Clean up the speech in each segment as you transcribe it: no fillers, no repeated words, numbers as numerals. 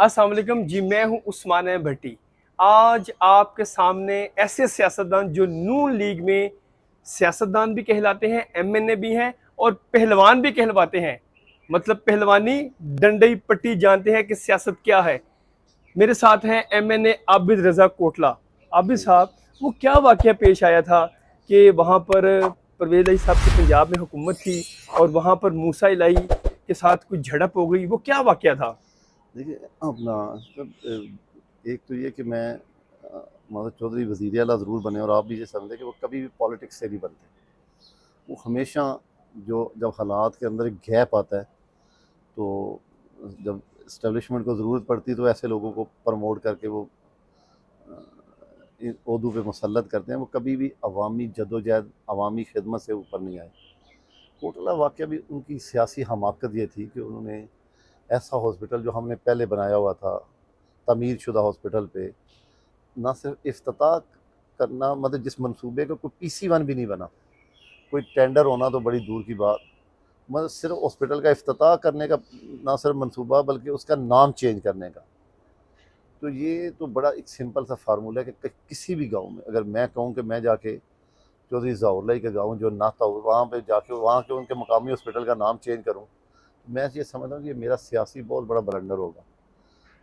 अस्सलाम वालेकुम जी, मैं हूं उस्मान भट्टी। आज आपके सामने ऐसे सियासतदान जो नून लीग में सियासतदान भी कहलाते हैं, एमएनए भी हैं और पहलवान भी कहलवाते हैं। मतलब पहलवानी डंडई पट्टी जानते हैं कि सियासत क्या है। मेरे साथ हैं एमएनए आबिद रजा कोटला। आबिद जी। साहब, वो क्या वाकया पेश आया था कि वहाँ पर परवेज इलाही साहब की पंजाब में हुकूमत थी और वहाँ पर मूसा इलाही के साथ कुछ झड़प हो गई, वो क्या वाकया था? देखिए अपना सब एक तो ये कि मैं मतलब चौधरी वज़ीर आला ज़रूर बने और आप भी ये समझें कि वो कभी भी पॉलिटिक्स से नहीं बनते। वो हमेशा जो जब हालात के अंदर एक गैप आता है तो जब इस्टेब्लिशमेंट को ज़रूरत पड़ती है तो ऐसे लोगों को प्रमोट करके वो ओहदों पे मुसल्लत करते हैं। वो कभी भी अवामी जदोजहद अवामी खिदमत से ऊपर नहीं आए। कोटला वाक़या भी उनकी सियासी हमाकत ये थी कि उन्होंने ऐसा हॉस्पिटल जो हमने पहले बनाया हुआ था तमीर शुदा हॉस्पिटल पे ना सिर्फ इफ्तिताह करना, मतलब जिस मंसूबे का कोई PC1 भी नहीं बना, कोई टेंडर होना तो बड़ी दूर की बात, मतलब सिर्फ हॉस्पिटल का इफ्तिताह करने का ना सिर्फ मंसूबा बल्कि उसका नाम चेंज करने का। तो ये तो बड़ा एक सिंपल सा फार्मूला है कि किसी भी गांव में अगर मैं कहूँ कि मैं जाके चौधरी ज़हुरलाई के गाँव जो नाता हो वहाँ पे जाके वहाँ के उनके मकामी हॉस्पिटल का नाम चेंज करूँ, मैं ये समझता हूँ कि ये मेरा सियासी बहुत बड़ा ब्लंडर होगा।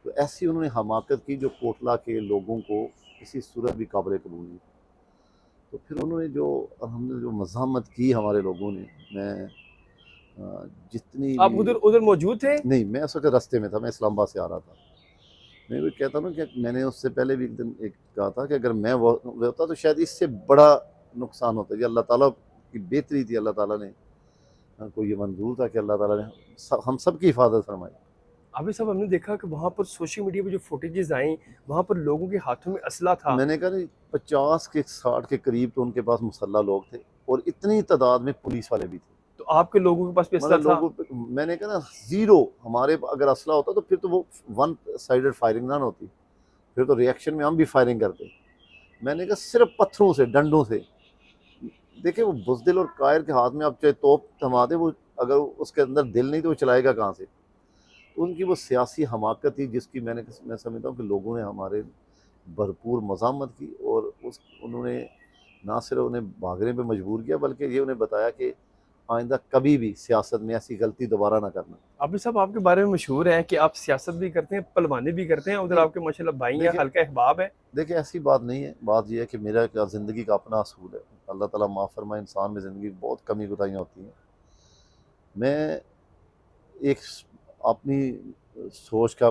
तो ऐसी उन्होंने हमाकत की जो कोटला के लोगों को किसी सूरत भी काबिल कबूल नहीं। तो फिर उन्होंने जो हमने जो मज़ाहमत की हमारे लोगों ने, मैं जितनी आप भी उधर उधर मौजूद थे? नहीं, मैं उस वक्त रास्ते में था, मैं इस्लामाबाद से आ रहा था। मैं भी कहता हूँ कि मैंने उससे पहले भी एक दिन एक कहा था कि अगर मैं वो होता तो शायद इससे बड़ा नुकसान होता। ये अल्लाह ताला की बेहतरी थी, अल्लाह ताला ने को ये मंजूर था कि अल्लाह ताला ने हम सब की हिफाजत फरमाई। अभी सब हमने देखा कि वहाँ पर सोशल मीडिया पे जो फुटेजेस आई, वहाँ पर लोगों के हाथों में असला था। मैंने कहा नहीं, 50 के 60 के करीब तो उनके पास मुसल्ला लोग थे और इतनी तादाद में पुलिस वाले भी थे। तो आपके लोगों के पास भी असला मतलब था? लोगों पे मैंने कहा ना, ज़ीरो। हमारे अगर असला होता तो फिर तो वो वन साइडेड फायरिंग ना होती, फिर तो रिएक्शन में हम भी फायरिंग करते। मैंने कहा सिर्फ पत्थरों से, डंडों से। देखिए वो बुज़दिल और कायर के हाथ में आप चाहे तोप थमा दे, वो अगर उसके अंदर दिल नहीं तो वो चलाएगा कहाँ से। तो उनकी वो सियासी हमाकत थी जिसकी मैं समझता हूँ कि लोगों ने हमारे भरपूर मज़ामत की और उस उन्होंने ना सिर्फ उन्हें भागने पे मजबूर किया बल्कि ये उन्हें बताया कि आइंदा कभी भी सियासत में ऐसी गलती दोबारा ना करना। अभी सब आपके बारे में मशहूर है कि आप सियासत भी करते हैं, पहलवानी भी करते हैं, उधर नहीं, आपके माशाल्लाह भाई हैं, देखिए हल्का अहबाब है। देखिए ऐसी बात नहीं है। बात यह है कि मेरा क्या ज़िंदगी का अपना असूल है। अल्लाह ताला माफ़ फरमाए, इंसान में ज़िंदगी बहुत कमी कोताहियाँ होती हैं। मैं एक अपनी सोच का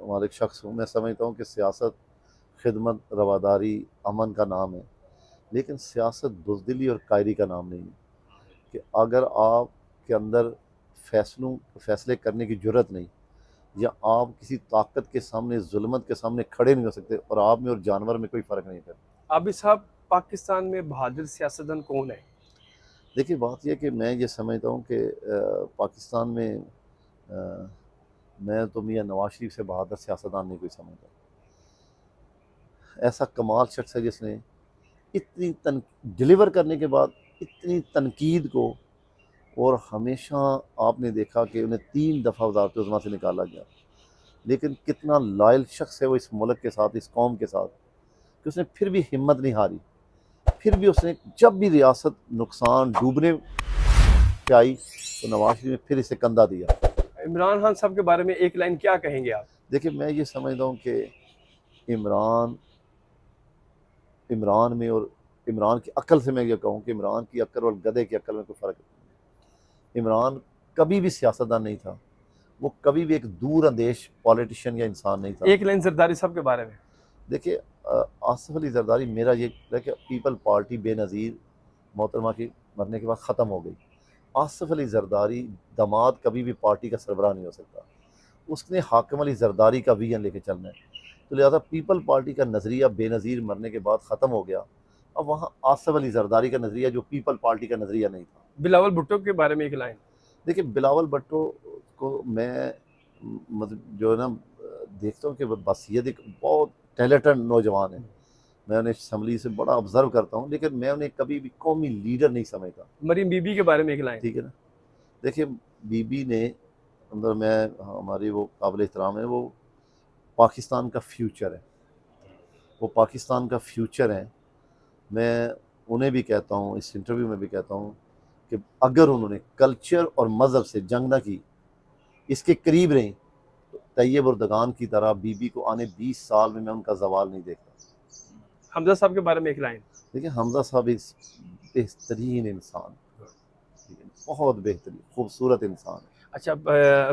मालिक शख्स हूँ। मैं समझता हूँ कि सियासत खिदमत, रवादारी, अमन का नाम है, लेकिन सियासत बुज़दिली और कायरी का नाम नहीं है। कि अगर आपके अंदर फैसले करने की जुर्रत नहीं, या आप किसी ताकत के सामने, जुल्मत के सामने खड़े नहीं हो सकते, और आप में और जानवर में कोई फ़र्क नहीं है। अभी साहब, पाकिस्तान में बहादुर सियासतदान कौन है? देखिए बात यह कि मैं ये समझता हूँ कि पाकिस्तान में मैं तो मियाँ नवाज शरीफ से बहादुर सियासतदान नहीं कोई समझता। ऐसा कमाल शख्स है जिसने इतनी तन डिलीवर करने के बाद इतनी तनकीद को, और हमेशा आपने देखा कि उन्हें 3 दफ़ा वज़ारत उज़्मा से निकाला गया, लेकिन कितना लॉयल शख्स है वो इस मुल्क के साथ, इस कौम के साथ, कि उसने फिर भी हिम्मत नहीं हारी। फिर भी उसने जब भी रियासत नुकसान डूबने पे आई तो नवाज शरीफ ने फिर इसे कंधा दिया। इमरान खान साहब के बारे में एक लाइन क्या कहेंगे आप? देखिए मैं ये समझता हूँ कि इमरान इमरान में और इमरान की अक्ल से मैं ये कहूँ कि इमरान की अक्ल और गधे की अक्ल में कोई फ़र्क नहीं। इमरान कभी भी सियासतदान नहीं था, वो कभी भी एक दूर अंदेश पॉलिटिशियन या इंसान नहीं था। एक लाइन जरदारी साहब के बारे में। देखिए आसिफ अली जरदारी, मेरा ये है कि पीपल पार्टी बेनज़ीर मोहतरमा की मरने के बाद ख़त्म हो गई। आसिफ अली जरदारी दामाद कभी भी पार्टी का सरबराह नहीं हो सकता। उसने हाकिम अली जरदारी का विजन लेके चलना है। तो लिहाजा पीपल पार्टी का नज़रिया बेनज़ीर मरने के बाद ख़त्म हो गया। अब वहाँ आसिफ अली जरदारी का नज़रिया जो पीपल पार्टी का नज़रिया नहीं था। बिलावल भुट्टो के बारे में एक लाइन। देखिए बिलावल भट्टो को मैं मतलब जो है ना देखता हूँ कि बसीयत एक बहुत टैलेंटेड नौजवान है। मैं उन्हें असम्बली से बड़ा ऑब्जर्व करता हूँ, लेकिन मैं उन्हें कभी भी कौमी लीडर नहीं समझता। मरीम बीबी के बारे में एक लाइन। ठीक है ना। देखिए बीबी ने اندر میں ہماری وہ قابل احترام ہے، وہ پاکستان کا فیوچر ہے، وہ پاکستان کا فیوچر ہے۔ میں انہیں بھی کہتا ہوں، اس انٹرویو میں بھی کہتا ہوں کہ اگر انہوں نے کلچر اور مذہب سے جنگ نہ کی، اس کے قریب رہیں، تو طیب اردگان کی طرح بی بی کو آنے 20 سال میں ان کا زوال نہیں دیکھتا۔ حمزہ صاحب کے بارے میں ایک لائن۔ دیکھیں حمزہ صاحب ایک بہترین انسان، ٹھیک ہے، بہت بہترین خوبصورت انسان ہے۔ اچھا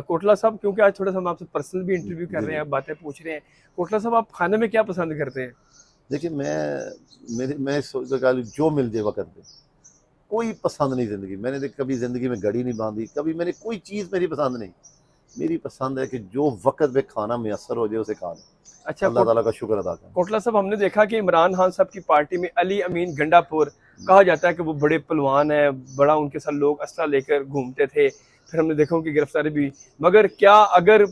کوٹلا صاحب، کیونکہ آج تھوڑا سا ہم آپ سے پرسنل بھی انٹرویو کر رہے ہیں، باتیں پوچھ رہے ہیں، کوٹلا صاحب آپ کھانے میں کیا پسند کرتے ہیں؟ دیکھیں میں سوچتا کہ جو مل جائے وقت پہ، کوئی پسند نہیں زندگی، میں نے کبھی زندگی میں گھڑی نہیں باندھی، کبھی میں نے کوئی چیز میری پسند نہیں، میری پسند ہے کہ جو وقت پہ کھانا میسر ہو جائے اسے کھا لیں، اچھا اللہ تعالیٰ کا شکر ادا کریں۔ کوٹلا صاحب، ہم نے دیکھا کہ عمران خان صاحب کی پارٹی میں علی امین گنڈا پور کہا جاتا ہے کہ وہ بڑے پلوان ہیں، بڑا ان کے ساتھ لوگ اسلحہ لے کر گھومتے تھے، پھر ہم نے دیکھا ان کی گرفتاری بھی، مگر کیا اگر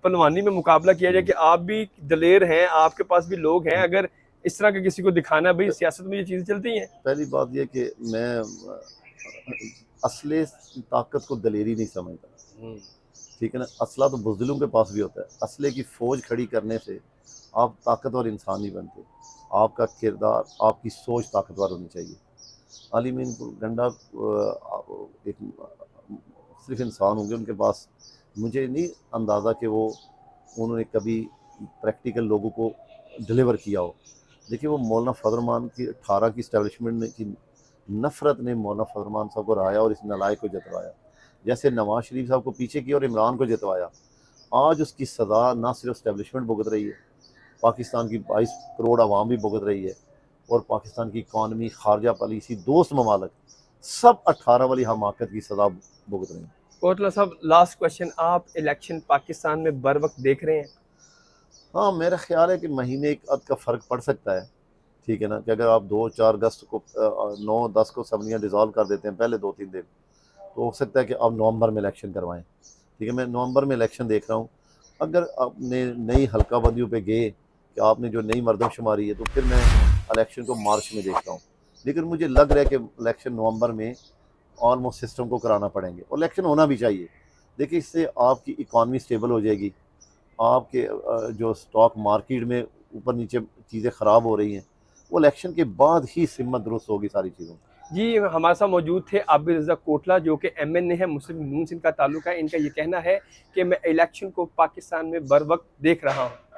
پلوانی میں مقابلہ کیا جائے کہ آپ بھی دلیر ہیں، آپ کے پاس بھی لوگ ہیں، اگر اس طرح کے کسی کو دکھانا ہے، بھائی سیاست میں یہ چیزیں چلتی ہیں؟ پہلی بات یہ کہ میں اصل طاقت کو دلیری نہیں سمجھتا، ٹھیک ہے نا، اسلحہ تو بزدلوں کے پاس بھی ہوتا ہے، اسلحے کی فوج کھڑی کرنے سے آپ طاقتور انسان نہیں بنتے، آپ کا کردار، آپ کی سوچ طاقتور ہونی چاہیے۔ علی مین گنڈا ایک صرف انسان ہوں گے، ان کے پاس مجھے نہیں اندازہ کہ انہوں نے کبھی پریکٹیکل لوگوں کو ڈلیور کیا ہو۔ دیکھیے وہ مولانا فضل الرحمان کی 18 کی اسٹیبلشمنٹ کی نفرت نے مولانا فضل الرحمان صاحب کو رہایا اور اس نالائق کو جتوایا، جیسے نواز شریف صاحب کو پیچھے کیا اور عمران کو جتوایا۔ آج اس کی سزا نہ صرف اسٹیبلشمنٹ بھگت رہی ہے، پاکستان کی 22 کروڑ عوام بھی بھگت رہی ہے، اور پاکستان کی اکانومی، خارجہ پالیسی، دوست ممالک سب 18 والی حماقت کی سزا بھگت رہے ہیں۔ کوٹلا صاحب لاسٹ کوشچن، آپ الیکشن پاکستان میں بر وقت دیکھ رہے ہیں؟ ہاں میرا خیال ہے کہ مہینے ایک عد کا فرق پڑ سکتا ہے، ٹھیک ہے نا، کہ اگر آپ 2-4 اگست کو 9-10 کو اسمبلیاں ڈیزالو کر دیتے ہیں پہلے 2-3 دن، تو ہو سکتا ہے کہ آپ نومبر میں الیکشن کروائیں، ٹھیک ہے، میں نومبر میں الیکشن دیکھ رہا ہوں۔ اگر آپ نے نئی حلقہ بندیوں پہ گئے کہ آپ نے جو نئی مردم شماری ہے، تو پھر میں الیکشن کو مارچ میں دیکھتا ہوں، لیکن مجھے لگ رہا ہے کہ الیکشن نومبر میں آلموسٹ سسٹم کو کرانا پڑیں گے، اور الیکشن ہونا بھی چاہیے۔ دیکھیے اس سے آپ کی اکانومی سٹیبل ہو جائے گی، آپ کے جو سٹاک مارکیٹ میں اوپر نیچے چیزیں خراب ہو رہی ہیں، وہ الیکشن کے بعد ہی سمت درست ہوگی ساری چیزوں۔ جی ہمارے ساتھ موجود تھے عابد رضا کوٹلا، جو کہ ایم این اے ہے، مسلم نون سے ان کا تعلق ہے۔ ان کا یہ کہنا ہے کہ میں الیکشن کو پاکستان میں بر وقت دیکھ رہا ہوں۔